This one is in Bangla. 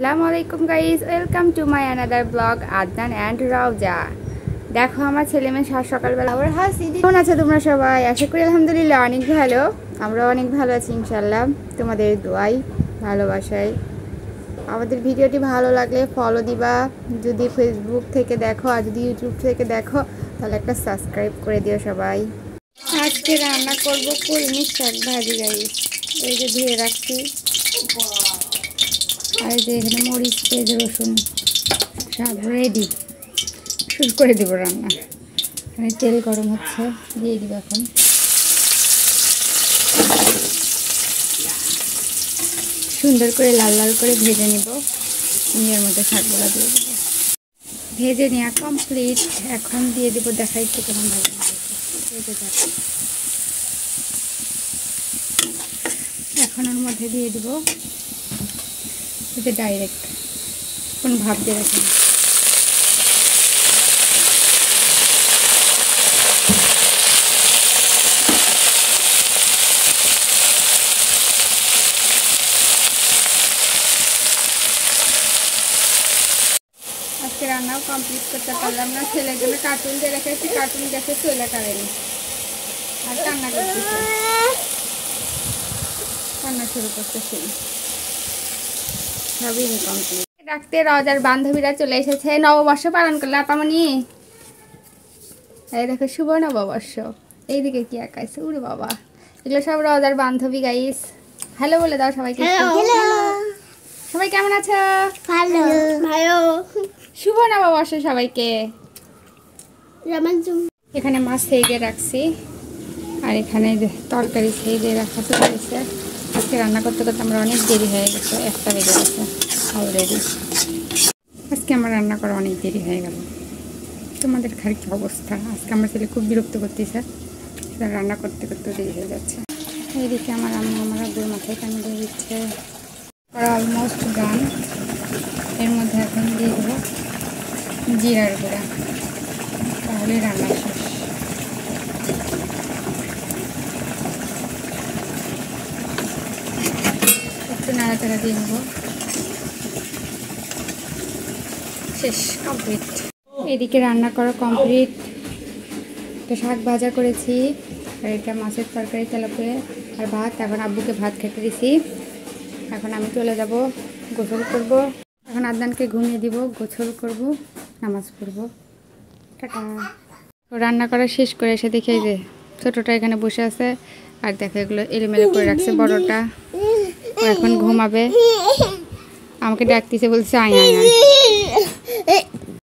আসসালামু আলাইকুম guys, welcome to my another blog Adnan and Rauza. দেখো আমার ছেলে মেয়ে সাত সকালবেলা ওর হাসি। কেমন আছো তোমরা সবাই? আশা করি আলহামদুলিল্লাহ অনেক ভালো। আমরা অনেক ভালো আছি ইনশাল্লাহ, তোমাদের দোয়াই ভালোবাসায়। আমাদের ভিডিওটি ভালো লাগলে ফলো দিবা, যদি ফেসবুক থেকে দেখো আর যদি ইউটিউব থেকে দেখো তাহলে একটা সাবস্ক্রাইব করে দিও সবাই। আজকে রান্না করব কলমি শাক ভাজি গাইস। এই যে ধুয়ে রাখছি, আর এই যে এখানে মরিচ পেঁয়াজ রসুন সব রেডি, শুরু করে দেবো রান্না। এখানে তেল গরম হচ্ছে, দিয়ে দিব এখন। সুন্দর করে লাল লাল করে ভেজে নিব, এর মধ্যে শাকগুলো দিয়ে দেবো। ভেজে নেওয়া কমপ্লিট, এখন দিয়ে দেবো। দেখাই তো কেমন ভালো ভেজে যাবে। এখন ওর মধ্যে দিয়ে দেবো ডাইরেক্ট, কোন ভাব দিয়ে রাখি। আজকে রান্নাও কমপ্লিট করতে পারলাম না, ছেলের জন্য কার্টুন দিয়ে রেখেছি, কার্টুন দেখে চলে কারেনি আর কান্না করতেছে, কান্না শুরু করতেছে। সবই ইনকমপ্লিট। রাখতে রজার বান্ধবীরা চলে এসেছে, নববর্ষ পালন করলে আপামনি। এই দেখো শুভ নববর্ষ। এইদিকে কি আঁকাইছে, উরে বাবা, এগুলো সব রজার বান্ধবী গাইস। হ্যালো বলে দাও সবাইকে। সবাই কেমন আছো? ভালো ভালো। শুভ নববর্ষ সবাইকে। এখানে মাছ সেজে রাখছি, আর এখানে তরকারি সেজে রাখা চলেছে। আজকে রান্না করতে করতে আমরা অনেক দেরি হয়ে গেছে, 1টা বেজে গেছে অলরেডি। আজকে আমার রান্না করা অনেক দেরি হয়ে গেল। তোমাদের খালি কি অবস্থা? আজকে আমার ছেলে খুব বিরক্ত করতেছে, রান্না করতে করতে দেরি হয়ে যাচ্ছে। এইদিকে আমার আম্মু আমার আব্বুর মাথায় পানি দিয়ে দিচ্ছে। Almost done. এর মধ্যে এখন দিয়ে দেবো জিরার গুঁড়া, তাহলে রান্না শেষ। একটু নাড়াচাড়া দিয়ে নেবো, শেষ, কমপ্লিট। এদিকে রান্না করা কমপ্লিট। একটা শাক ভাজা করেছি, আর এটা মাছের তরকারি তেলাপিয়া আর ভাত। এখন আব্বুকে ভাত খেতে দিছি। এখন আমি চলে যাব, গোসল করব। এখন আদনানকে ঘুমিয়ে দিব, গোসল করব, নামাজ পড়ব। টাটা। তো রান্না করা শেষ করে এসে দেখে যে ছোটোটা এখানে বসে আছে, আর দেখো এগুলো এলোমেলো করে রাখছে বড়টা। ও এখন ঘুমাবে, আমাকে ডাকতেছে, বলছে আয় আয় আয়।